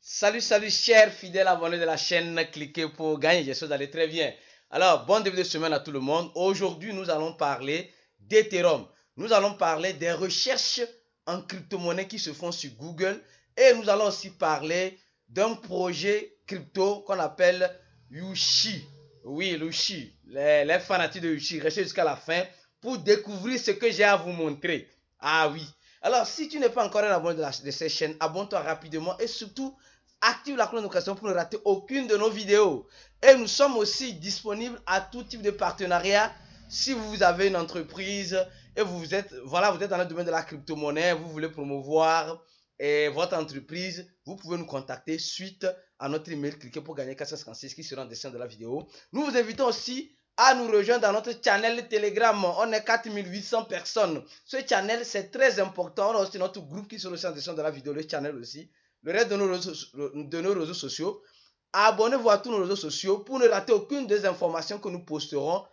Salut, chers fidèles abonnés de la chaîne, cliquez pour gagner, j'espère que vous allez très bien. Alors, bon début de semaine à tout le monde. Aujourd'hui, nous allons parler d'Ethereum. Nous allons parler des recherches en crypto-monnaie qui se font sur Google. Et nous allons aussi parler d'un projet crypto qu'on appelle Yushi. Oui, Yushi. Les fanatiques de Yushi, restez jusqu'à la fin pour découvrir ce que j'ai à vous montrer. Ah oui. Alors, si tu n'es pas encore un abonné de cette chaîne, abonne-toi rapidement et surtout, active la cloche de notification pour ne rater aucune de nos vidéos. Et nous sommes aussi disponibles à tout type de partenariat. Si vous avez une entreprise et vous êtes dans le domaine de la crypto-monnaie, vous voulez promouvoir votre entreprise, vous pouvez nous contacter suite à notre email. Cliquez pour gagner 456 qui sera en dessin de la vidéo. Nous vous invitons aussi à nous rejoindre dans notre channel Telegram. On est 4800 personnes. Ce channel, c'est très important. On a aussi notre groupe qui sera aussi en dessin de la vidéo, le channel aussi. Le reste de nos réseaux sociaux. Abonnez-vous à tous nos réseaux sociaux pour ne rater aucune des informations que nous posterons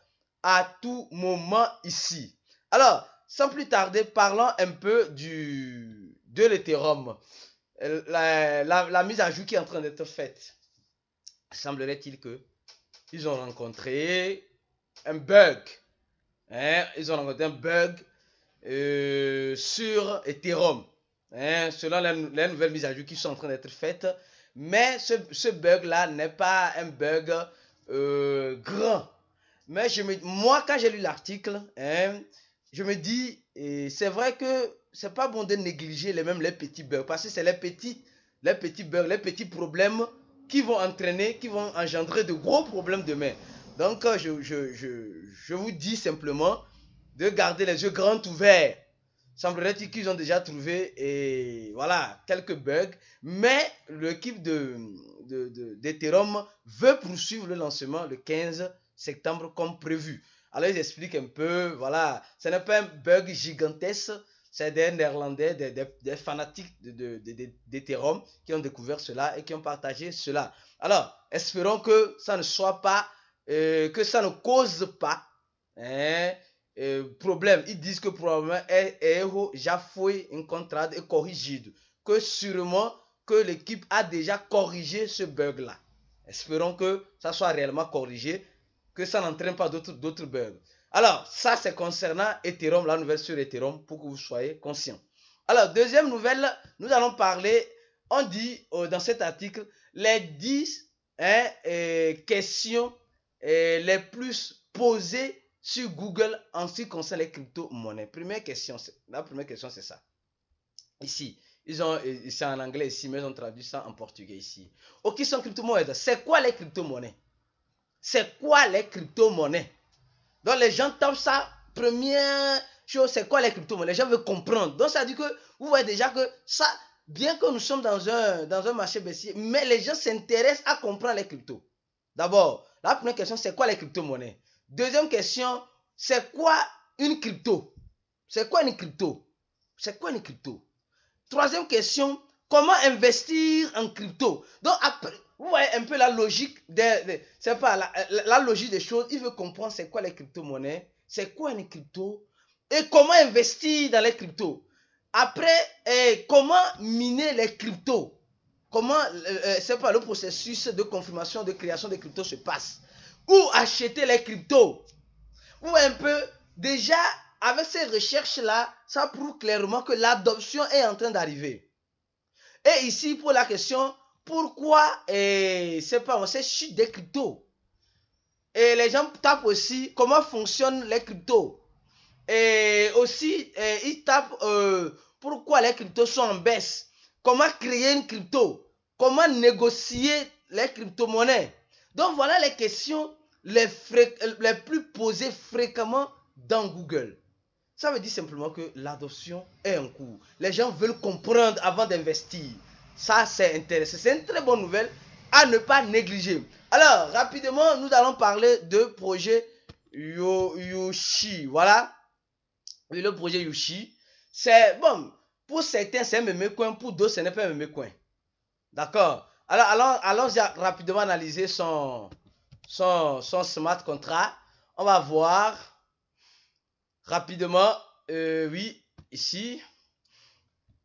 à tout moment ici. Alors, sans plus tarder, parlons un peu de l'Ethereum. La mise à jour qui est en train d'être faite. Semblerait-il que ils ont rencontré un bug. Ils ont rencontré un bug sur Ethereum. Selon les nouvelles mises à jour qui sont en train d'être faites. Mais ce bug-là n'est pas un bug grand. Mais moi, quand j'ai lu l'article, je me dis, c'est vrai que c'est pas bon de négliger les petits bugs. Parce que c'est les petits bugs, les petits problèmes qui vont engendrer de gros problèmes demain. Donc, je vous dis simplement de garder les yeux grands ouverts. Semblerait-il qu'ils ont déjà trouvé quelques bugs, mais l'équipe d'Ethereum veut poursuivre le lancement le 15 septembre comme prévu. Alors ils expliquent un peu, ce n'est pas un bug gigantesque, c'est des Néerlandais, des fanatiques d'Ethereum qui ont découvert cela et qui ont partagé cela. Alors, espérons que ça ne soit pas, que ça ne cause pas problème. Ils disent que probablement erro já foi encontrado et corrigido. Que sûrement que l'équipe a déjà corrigé ce bug là. Espérons que ça soit réellement corrigé, que ça n'entraîne pas d'autres bugs. Alors, ça c'est concernant Ethereum, la nouvelle sur Ethereum, pour que vous soyez conscients. Alors, deuxième nouvelle, nous allons parler, on dit dans cet article, les 10 questions les plus posées sur Google en ce qui concerne les crypto-monnaies. La première question, c'est ça. Ici, c'est en anglais ici, mais ils ont traduit ça en portugais ici. Ok, sont crypto-monnaies. C'est quoi les crypto-monnaies? C'est quoi les crypto-monnaies? Donc, les gens tapent ça, première chose, c'est quoi les crypto-monnaies? Les gens veulent comprendre. Donc, ça dit que, vous voyez déjà que ça, bien que nous sommes dans un marché baissier, mais les gens s'intéressent à comprendre les cryptos. D'abord, la première question, c'est quoi les crypto-monnaies? Deuxième question, c'est quoi une crypto? C'est quoi une crypto? C'est quoi une crypto? Troisième question, comment investir en crypto? Donc, après, vous voyez un peu la logique c'est pas la logique des choses. Il veut comprendre c'est quoi les crypto-monnaies, c'est quoi une crypto et comment investir dans les cryptos. Après, comment miner les cryptos? Comment c'est pas le processus de confirmation de création des cryptos se passe? Où acheter les cryptos? Vous voyez un peu, déjà, avec ces recherches-là, ça prouve clairement que l'adoption est en train d'arriver. Et ici, pour la question, pourquoi c'est chute des cryptos? Et les gens tapent aussi comment fonctionnent les cryptos. Et aussi, ils tapent pourquoi les cryptos sont en baisse. Comment créer une crypto? Comment négocier les crypto-monnaies? Donc voilà les questions les plus posées fréquemment dans Google. Ça veut dire simplement que l'adoption est en cours. Les gens veulent comprendre avant d'investir. Ça, c'est intéressant. C'est une très bonne nouvelle à ne pas négliger. Alors, rapidement, nous allons parler de projet Yushi. Voilà. Et le projet Yushi, c'est bon. Pour certains, c'est un meme coin. Pour d'autres, ce n'est pas un meme coin. D'accord. Alors, allons rapidement analyser son smart contract. On va voir rapidement. Oui, ici.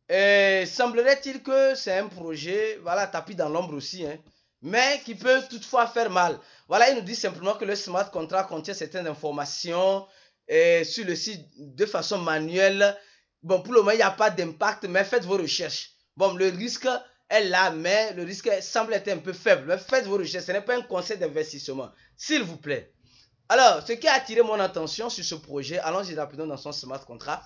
Semblerait-il que c'est un projet, voilà, tapis dans l'ombre aussi, hein, mais qui peut toutefois faire mal. Voilà, il nous dit simplement que le smart contract contient certaines informations sur le site de façon manuelle. Bon, pour le moment, il n'y a pas d'impact, mais faites vos recherches. Bon, le risque est là, mais le risque semble être un peu faible. Mais faites vos recherches, ce n'est pas un conseil d'investissement, s'il vous plaît. Alors, ce qui a attiré mon attention sur ce projet, allons-y rapidement dans son smart contract.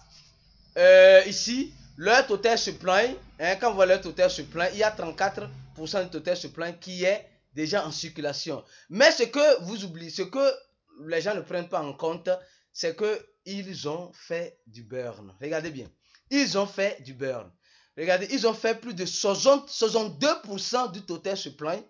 Ici, leur total supply, hein, quand vous voyez leur total supply, il y a 34% du total supply qui est déjà en circulation. Mais ce que vous oubliez, ce que les gens ne prennent pas en compte, c'est qu'ils ont fait du burn. Regardez bien. Ils ont fait du burn. Regardez, ils ont fait plus de 62% du total supply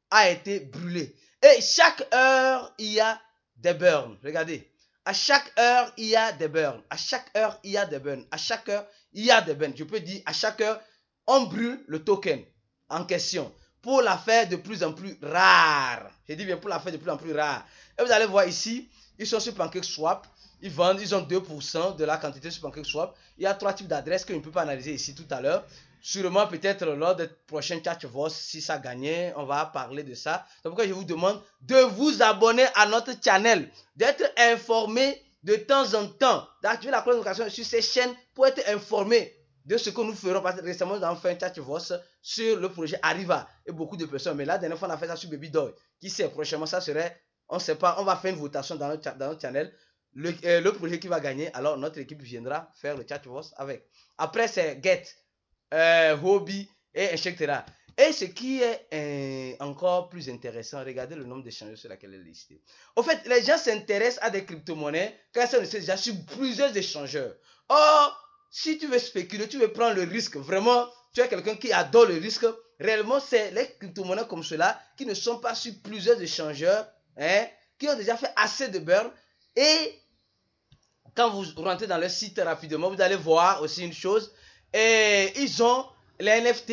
a été brûlé. Et chaque heure, il y a des burns. Regardez. À chaque heure, il y a des burns. À chaque heure, il y a des burns. À chaque heure, il y a des burns. Je peux dire, à chaque heure, on brûle le token en question pour la faire de plus en plus rare. Je dis bien pour la faire de plus en plus rare. Et vous allez voir ici, ils sont sur PancakeSwap. Ils vendent, ils ont 2% de la quantité sur PancakeSwap. Il y a 3 types d'adresses que je ne peux pas analyser ici tout à l'heure. Sûrement, peut-être lors des prochains Chatverse, si ça gagnait, on va parler de ça. C'est pourquoi je vous demande de vous abonner à notre channel, d'être informé de temps en temps, d'activer la cloche de notification sur ces chaînes pour être informé de ce que nous ferons. Parce que récemment, nous avons fait un Chatverse sur le projet Arriva et beaucoup de personnes. Mais là, dernière fois, on a fait ça sur Babydoy. Qui sait, prochainement, ça serait, on ne sait pas, on va faire une votation dans notre channel. Le projet qui va gagner, alors notre équipe viendra faire le Chatverse avec. Après, c'est Get. Hobby, et etc. Et ce qui est encore plus intéressant, regardez le nombre d'échangeurs sur laquelle elle est listée. Au fait, les gens s'intéressent à des crypto-monnaies quand ça ne sait déjà sur plusieurs échangeurs. Or, si tu veux spéculer, tu veux prendre le risque, vraiment, tu es quelqu'un qui adore le risque, réellement, c'est les crypto-monnaies comme cela qui ne sont pas sur plusieurs échangeurs, hein, qui ont déjà fait assez de burn. Et quand vous rentrez dans le site rapidement, vous allez voir aussi une chose. Et ils ont les NFT,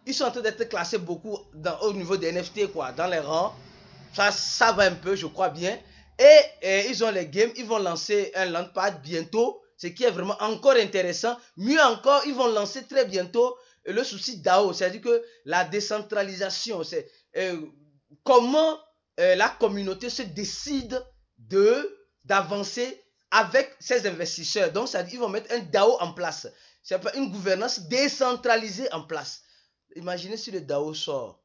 ils sont en train d'être classés beaucoup au niveau des NFT, quoi, dans les rangs. Ça va un peu, je crois bien. Et ils ont les games, ils vont lancer un launchpad bientôt, ce qui est vraiment encore intéressant. Mieux encore, ils vont lancer très bientôt le souci DAO, c'est-à-dire que la décentralisation, c'est comment la communauté se décide d'avancer avec ses investisseurs. Donc, ça veut dire qu'ils vont mettre un DAO en place. C'est une gouvernance décentralisée en place. Imaginez si le DAO sort.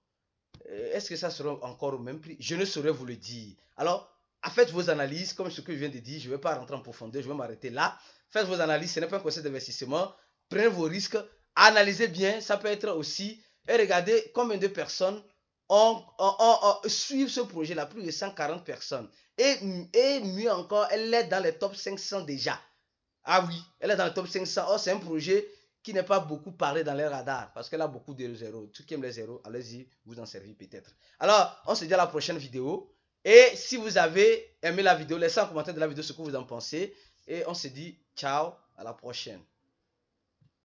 Est-ce que ça sera encore au même prix? Je ne saurais vous le dire. Alors, faites vos analyses, comme ce que je viens de dire. Je ne vais pas rentrer en profondeur, je vais m'arrêter là. Faites vos analyses, ce n'est pas un conseil d'investissement. Prenez vos risques, analysez bien, ça peut être aussi. Et regardez combien de personnes suivent ce projet-là, plus de 140 personnes. Et mieux encore, elle est dans les top 500 déjà. Ah oui, elle est dans le top 500. Oh, c'est un projet qui n'est pas beaucoup parlé dans les radars parce qu'elle a beaucoup de zéros. Ceux qui aiment les zéros, allez-y, vous en servez peut-être. Alors, on se dit à la prochaine vidéo. Et si vous avez aimé la vidéo, laissez en commentaire de la vidéo ce que vous en pensez. Et on se dit ciao, à la prochaine.